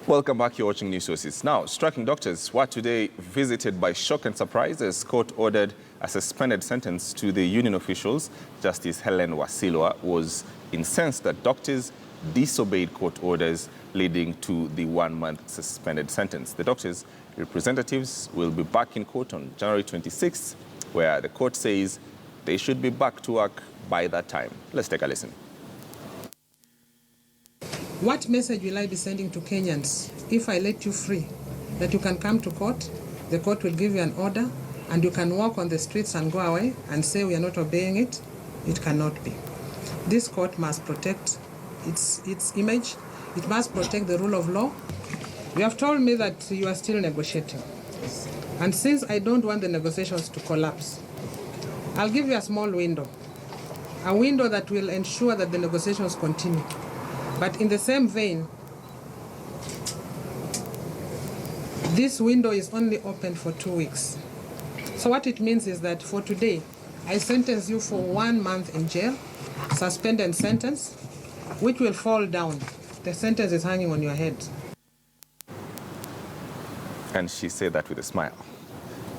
Welcome back. You're watching News Sources. Now, striking doctors were today visited by shock and surprise as court ordered a suspended sentence to the union officials. Justice Helen Wasilwa was incensed that doctors disobeyed court orders, leading to the 1-month suspended sentence. The doctors' representatives will be back in court on January 26th, where the court says they should be back to work by that time. Let's take a listen. What message will I be sending to Kenyans if I let you free? That you can come to court, the court will give you an order, and you can walk on the streets and go away and say we are not obeying it? It cannot be. This court must protect its image. It must protect the rule of law. You have told me that you are still negotiating. And since I don't want the negotiations to collapse, I'll give you a small window. A window that will ensure that the negotiations continue. But in the same vein, this window is only open for 2 weeks. So what it means is that for today, I sentence you for 1 month in jail, suspended sentence, which will fall down. The sentence is hanging on your head. And she said that with a smile.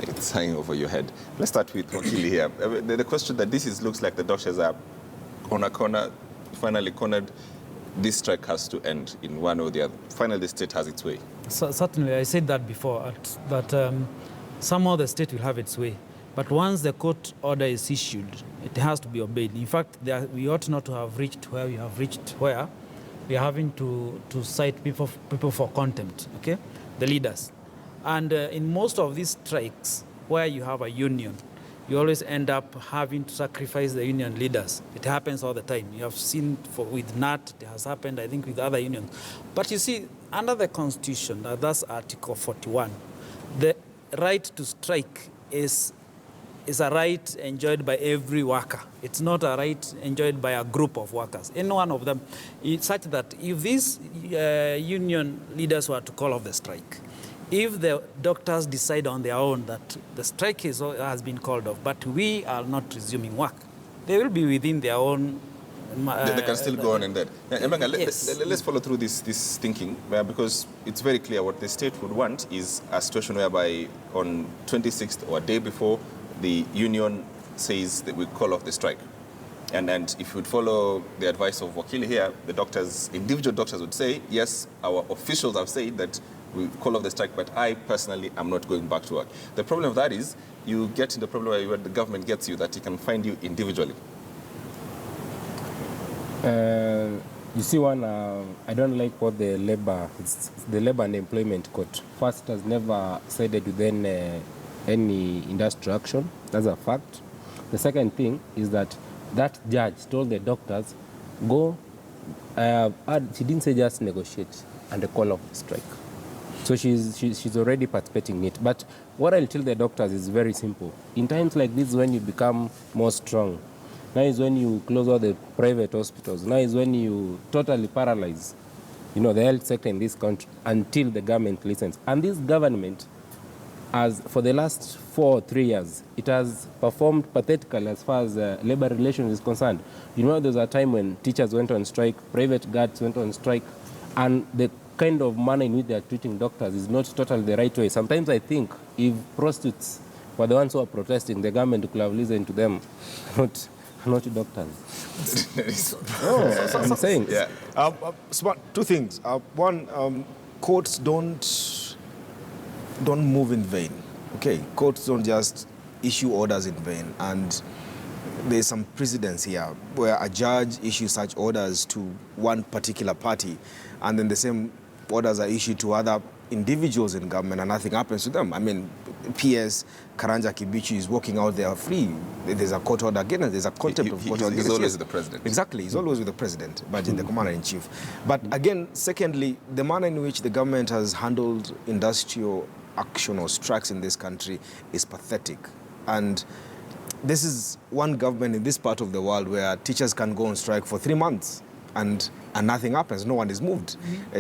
It's hanging over your head. Let's start with Wakili here. The question that looks like the doctors are on a corner, finally cornered. This strike has to end in one or the other. Finally, the state has its way. So, certainly, I said that before, that somehow the state will have its way. But once the court order is issued, it has to be obeyed. In fact, we ought not to have reached where we have reached, where we are having to cite people for contempt, okay? The leaders. And in most of these strikes, where you have a union, you always end up having to sacrifice the union leaders. It happens all the time. You have seen with NAT, it has happened, I think, with other unions. But you see, under the Constitution, that's Article 41, the right to strike is a right enjoyed by every worker. It's not a right enjoyed by a group of workers. Any one of them, it's such that if these union leaders were to call off the strike, if the doctors decide on their own that the strike has been called off, but we are not resuming work, they will be within their own... they can still go on in that. Emanga, yes. Let's follow through this thinking, because it's very clear what the state would want is a situation whereby on 26th or a day before, the union says that we call off the strike. And if you would follow the advice of Wakili here, the doctors, individual doctors would say, yes, our officials have said that we call off the strike, but I personally am not going back to work. The problem of that is you get in the problem where the government gets you, that it can find you individually. You see, I don't like what the Labour and Employment Court first has never sided with any industrial action. That's a fact. The second thing is that judge told the doctors, go, she didn't say just negotiate and call off the strike. So she's already participating in it. But what I'll tell the doctors is very simple. In times like this, when you become more strong, now is when you close all the private hospitals. Now is when you totally paralyze, the health sector in this country until the government listens. And this government, as for the last 4 or 3 years, it has performed pathetically as far as labor relations is concerned. There was a time when teachers went on strike, private guards went on strike, and the kind of manner in which they are treating doctors is not totally the right way. Sometimes I think if prostitutes were the ones who are protesting, the government could have listened to them, not doctors. I'm saying. Yeah. Two things. One, courts don't move in vain. Okay, courts don't just issue orders in vain, and there's some precedence here where a judge issues such orders to one particular party, and then the same orders are issued to other individuals in government and nothing happens to them. I mean, PS Karanja Kibichi is walking out there free. There's a court order again, and there's a contempt of court order. He's always with the president. Exactly, he's always with the president, but in the commander-in-chief. But again, secondly, the manner in which the government has handled industrial action or strikes in this country is pathetic. And this is one government in this part of the world where teachers can go on strike for 3 months and nothing happens, no one is moved.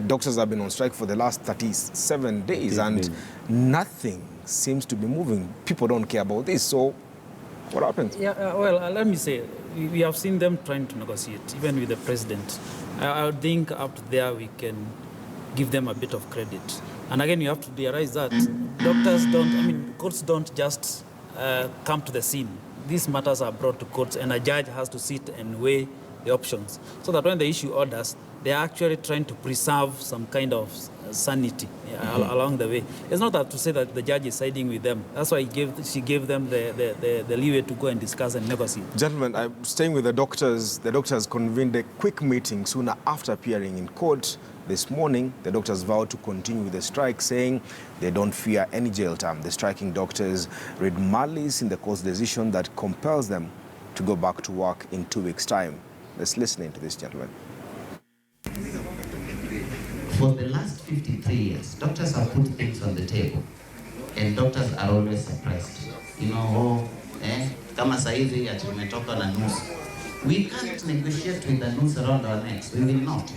Doctors have been on strike for the last 37 days and nothing seems to be moving. People don't care about this, so what happens? Yeah, let me say, we have seen them trying to negotiate, even with the president. I would think up there we can give them a bit of credit. And again, you have to realize that courts don't just come to the scene. These matters are brought to courts, and a judge has to sit and weigh the options, so that when they issue orders, they are actually trying to preserve some kind of sanity along the way. It's not that to say that the judge is siding with them. That's why she gave them the leeway to go and discuss and negotiate. Gentlemen, I'm staying with the doctors. The doctors convened a quick meeting soon after appearing in court. This morning, the doctors vowed to continue with the strike, saying they don't fear any jail time. The striking doctors read malice in the court's decision that compels them to go back to work in 2 weeks' time. Let's listen in to this gentleman. For the last 53 years, doctors have put things on the table, and doctors are always suppressed. Kama saizi ati umetoka na nusu. We can't negotiate with the noose around our necks. We will not.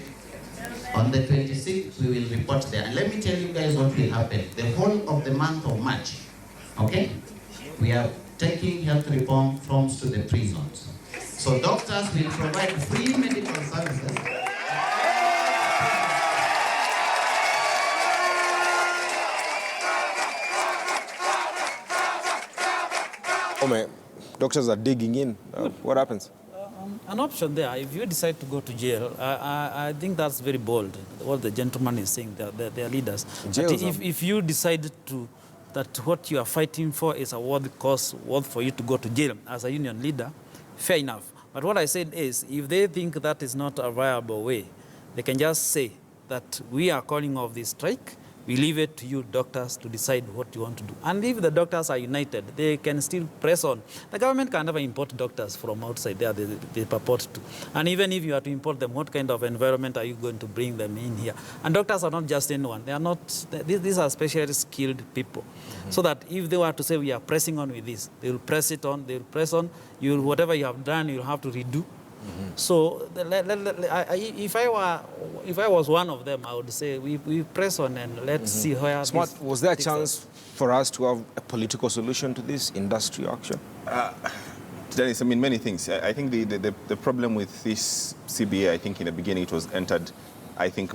On the 26th, we will report there. And let me tell you guys what will happen. The whole of the month of March, okay? We are taking health reform forms to the prisons. So doctors will provide free medical services. Oh man, doctors are digging in. What happens? An option there, if you decide to go to jail, I think that's very bold, what the gentleman is saying, their leaders. If you decide that what you are fighting for is a worthy cause, worth for you to go to jail as a union leader, fair enough. But what I said is, if they think that is not a viable way, they can just say that we are calling off this strike. We leave it to you doctors to decide what you want to do. And if the doctors are united, they can still press on. The government can never import doctors from outside there, they purport to. And even if you are to import them, what kind of environment are you going to bring them in here? And doctors are not just anyone. They are not, these are specially skilled people. So that if they were to say we are pressing on with this, they will press it on, they will press on. Whatever you have done, you'll have to redo. So if I was one of them, I would say we press on and let's see where. Smart, was there a chance for us to have a political solution to this industry action? Dennis, I mean, many things. I think the problem with this CBA, I think in the beginning it was entered, I think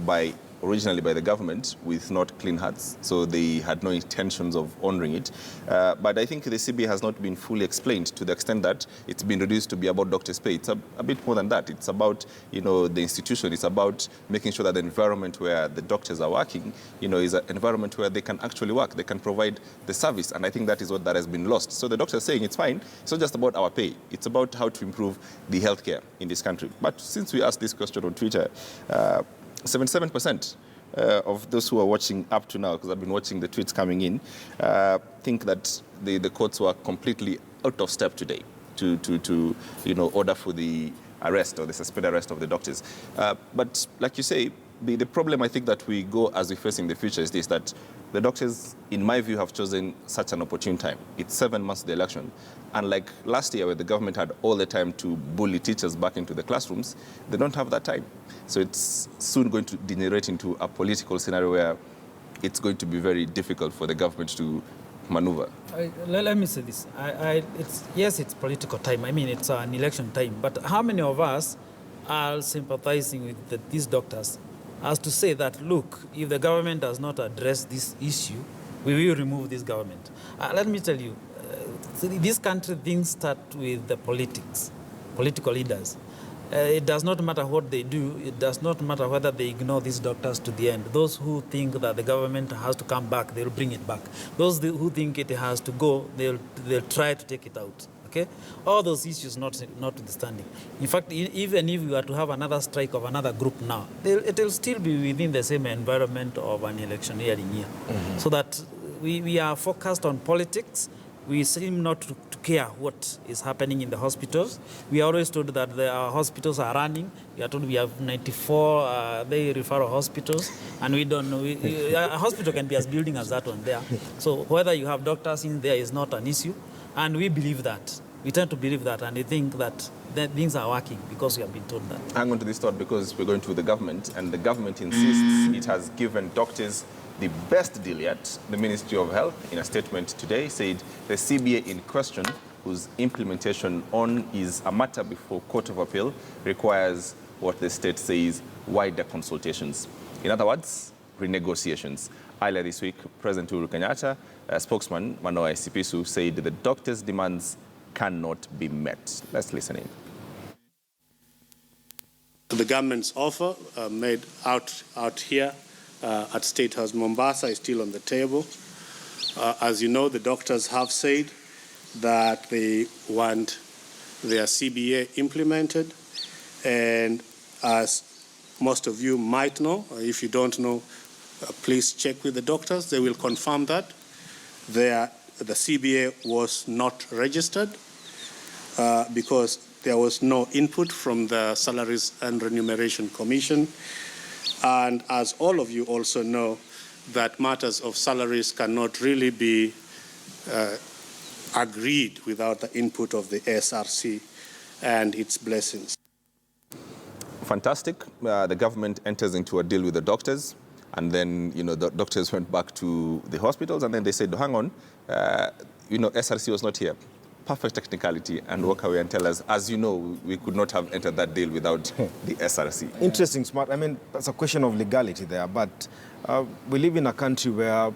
originally by the government with not clean hearts, so they had no intentions of honoring it. But I think the CBA has not been fully explained to the extent that it's been reduced to be about doctors' pay. It's a bit more than that. It's about the institution. It's about making sure that the environment where the doctors are working, is an environment where they can actually work. They can provide the service, and I think that is what that has been lost. So the doctors are saying it's fine. It's not just about our pay. It's about how to improve the healthcare in this country. But since we asked this question on Twitter, 77% of those who are watching up to now, because I've been watching the tweets coming in, think that the courts were completely out of step today to order for the arrest or the suspended arrest of the doctors. But like you say, the problem I think that we go as we face in the future is this, that the doctors, in my view, have chosen such an opportune time. It's 7 months to the election. Unlike last year where the government had all the time to bully teachers back into the classrooms, they don't have that time. So it's soon going to degenerate into a political scenario where it's going to be very difficult for the government to maneuver. Let me say this. Yes, it's political time. I mean, it's an election time. But how many of us are sympathizing with these doctors as to say that, look, if the government does not address this issue, we will remove this government? Let me tell you, this country, things start with the political leaders. It does not matter what they do. It does not matter whether they ignore these doctors to the end. Those who think that the government has to come back, they'll bring it back. Those who think it has to go, they'll try to take it out. Okay? All those issues notwithstanding. In fact, even if we were to have another strike of another group now, it will still be within the same environment of an electioneering year. So that we are focused on politics. We seem not to care what is happening in the hospitals. We are always told that our hospitals are running. We are told we have 94 they referral hospitals, and we don't know. A hospital can be as building as that one there. So whether you have doctors in there is not an issue, and we believe that. We tend to believe that, and we think that things are working because we have been told that. Hang on to this thought, because we're going to the government, and the government insists it has given doctors the best deal yet. The Ministry of Health, in a statement today, said the CBA in question, whose implementation is a matter before Court of Appeal, requires what the state says wider consultations. In other words, renegotiations. Earlier this week, President Uhuru Kenyatta, spokesman Manoa Esipisu, said the doctors' demands cannot be met. Let's listen in. The government's offer made out here at State House Mombasa is still on the table. As you know, the doctors have said that they want their CBA implemented, and as most of you might know, or if you don't know, please check with the doctors. They will confirm that the CBA was not registered because there was no input from the Salaries and Remuneration Commission. And as all of you also know, that matters of salaries cannot really be agreed without the input of the SRC and its blessings. Fantastic. The government enters into a deal with the doctors, and then, the doctors went back to the hospitals, and then they said, hang on, SRC was not here. Perfect technicality, and walk away and tell us, as you know, we could not have entered that deal without the SRC. Interesting, Smart. I mean, that's a question of legality there, but we live in a country where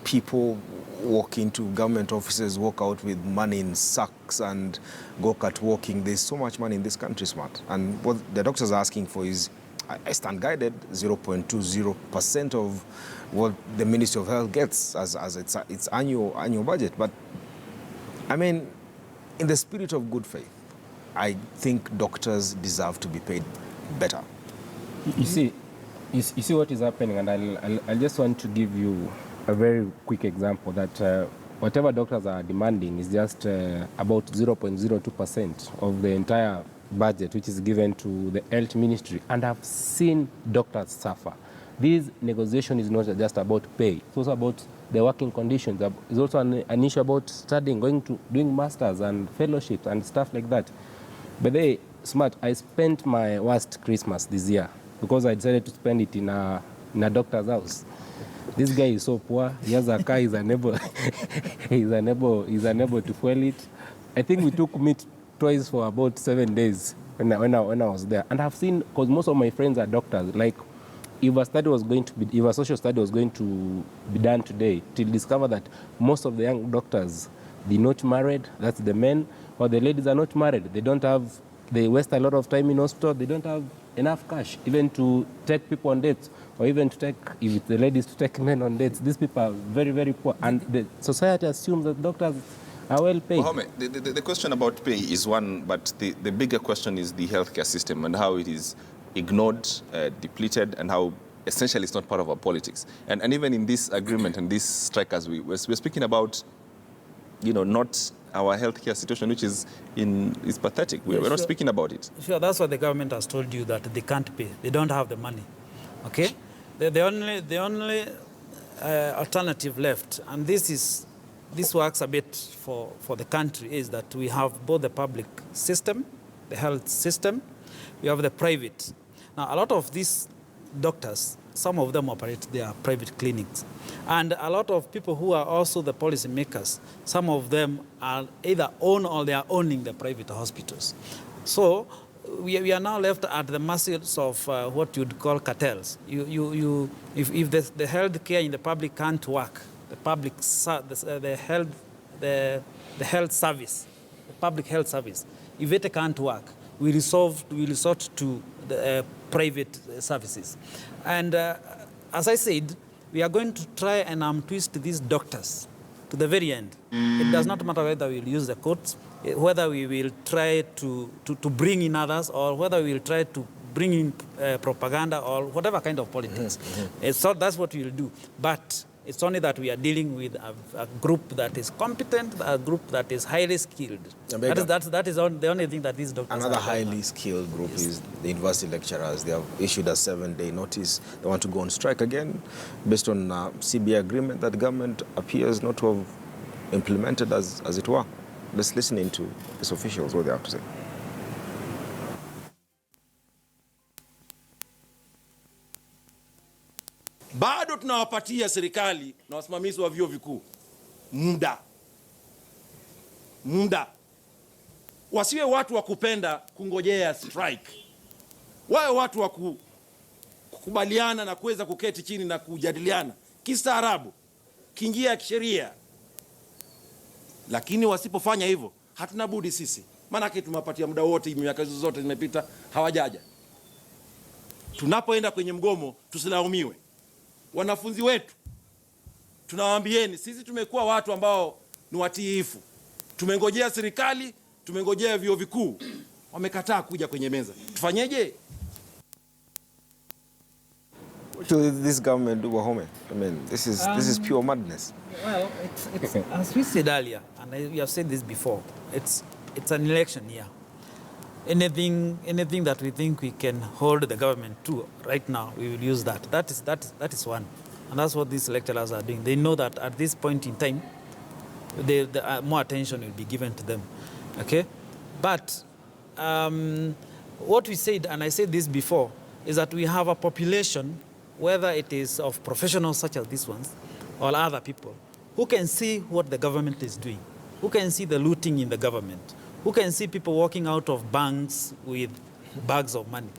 people walk into government offices, walk out with money in sacks and go catwalking. There's so much money in this country, Smart. And what the doctors are asking for is, I stand guided, 0.20% of what the Ministry of Health gets as its annual budget. But, I mean, in the spirit of good faith, I think doctors deserve to be paid better. You see what is happening, and I just want to give you a very quick example that whatever doctors are demanding is just about 0.02% of the entire budget which is given to the health ministry, and I've seen doctors suffer. This negotiation is not just about pay, it's also about the working conditions. It's also an issue about studying, doing masters and fellowships and stuff like that. But they, Smart, I spent my worst Christmas this year because I decided to spend it in a doctor's house. This guy is so poor. He has a car. He's unable to fuel it. I think we took meat twice for about 7 days when I was there. And I've seen, because most of my friends are doctors, like if a social study was going to be done today, to discover that most of the young doctors, they're not married. That's the men, or the ladies are not married. They waste a lot of time in hospital. They don't have enough cash even to take people on dates, or even to take, if it's the ladies, to take men on dates. These people are very, very poor. And the society assumes that doctors are well paid. Mohammed, the question about pay is one, but the bigger question is the healthcare system and how it is ignored, depleted, and how essentially it's not part of our politics. And even in this agreement and this strike, as we're speaking about, not our healthcare situation, which is pathetic. We're not speaking about it. Sure, that's what the government has told you, that they can't pay. They don't have the money. Okay? The only alternative left, and this works a bit for the country, is that we have both the public system, the health system, we have the private. Now, a lot of these doctors, some of them operate their private clinics. And a lot of people who are also the policy makers, some of them are either own or they are owning the private hospitals. So we are now left at the mercies of what you'd call cartels. If the health care in the public can't work, the health service, the public health service, if it can't work, we resort to the private services. And as I said, we are going to try and twist these doctors to the very end. It does not matter whether we will use the courts, whether we will try to bring in others, or whether we will try to bring in propaganda or whatever kind of politics. So that's what we will do. But it's only that we are dealing with a group that is competent, a group that is highly skilled. That is the only thing that these doctors Another highly skilled group is the university lecturers. They have issued a 7-day notice. They want to go on strike again based on a CBA agreement that the government appears not to have implemented as it were. Let's listen into these officials, what they have to say. Bado tunawapatia serikali na wasimamizi wa vyuo vikuu muda. Wasiwe watu wa kupenda kungojea strike. Wawe watu wa kukubaliana na kuweza kuketi chini na kujadiliana kistaarabu, kinjia ya kisheria. Lakini wasipofanya hivyo, hatuna budi sisi, maanake tumewapatia muda wote, miaka zote zimepita, hawajaja. Tunapoenda kwenye mgomo tusilaumiwe. Wanafunzi wetu tunawaambieni, sisi tumekuwa watu ambao ni watiifu. Tumengojea serikali, tumengojea vyuo vikuu, wamekataa kuja kwenye meza. Tufanyeje? What should this government do, Wahome? I mean, this is pure madness. Well, it's as we said earlier, and we have said this before, it's an election year. Anything that we think we can hold the government to right now, we will use that. That is one. And that's what these lecturers are doing. They know that at this point in time, more attention will be given to them. Okay? But what we said, and I said this before, is that we have a population, whether it is of professionals such as these ones or other people, who can see what the government is doing, who can see the looting in the government, who can see people walking out of banks with bags of money.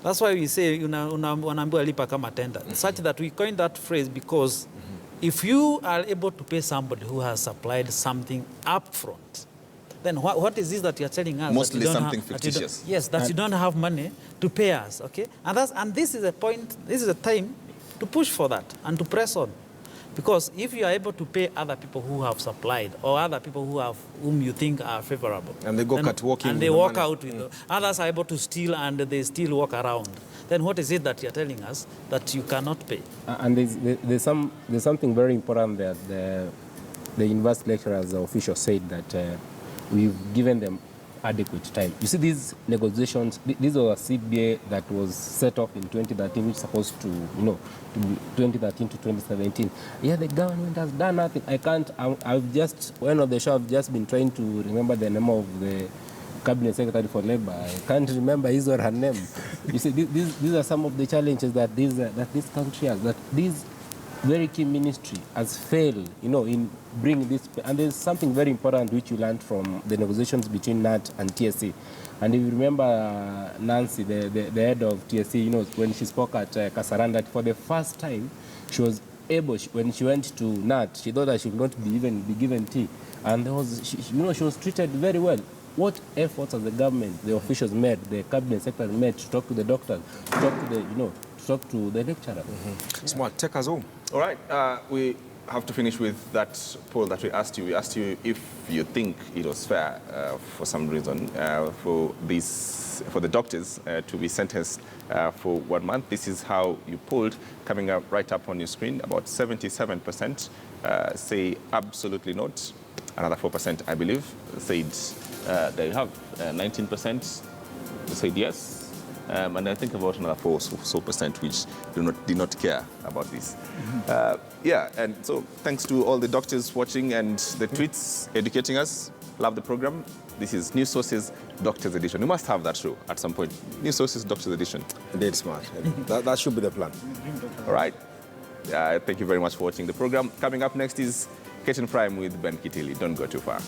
That's why we say, unaambiwa lipa kama tenda, such that we coined that phrase because if you are able to pay somebody who has supplied something up front, then what is this that you're telling us? Mostly something fictitious. Yes, that you don't have money to pay us, okay? And this is a point, this is a time to push for that and to press on. Because if you are able to pay other people who have supplied or other people whom you think are favorable, And they go catwalking and with they the walk money. out with others are able to steal and they still walk around, then what is it that you're telling us that you cannot pay? And there's something very important that the university lecturers, the officials said that we've given them adequate time. You see, these negotiations, this was a CBA that was set up in 2013, which is supposed to, to 2013 to 2017. Yeah, the government has done nothing. One of the show, I've just been trying to remember the name of the Cabinet Secretary for Labor. I can't remember his or her name. You see, these are some of the challenges that this country has, that this very key ministry has failed, in bringing this. And there's something very important which you learned from the negotiations between NAT and TSC. And if you remember Nancy, the head of TSC, when she spoke at Kasarani, that for the first time she was able, when she went to NAT, she thought that she would not be given tea. And she was treated very well. What efforts has the government, the officials made, the cabinet secretary made to talk to the doctors, to talk to the lecturer? Smart, take us home. All right, we have to finish with that poll that we asked you. We asked you if you think it was fair for some reason for the doctors to be sentenced for 1 month. This is how you polled, coming up right up on your screen. About 77% say absolutely not. Another 4%, I believe, said they have. 19% said yes. And I think about another 4% which did not care about this. And so thanks to all the doctors watching and the tweets educating us. Love the program. This is News Sources Doctors Edition. We must have that show at some point. News Sources Doctors Edition. Indeed, Smart. that should be the plan. All right. Thank you very much for watching the program. Coming up next is Kitchen Prime with Ben Kitili. Don't go too far.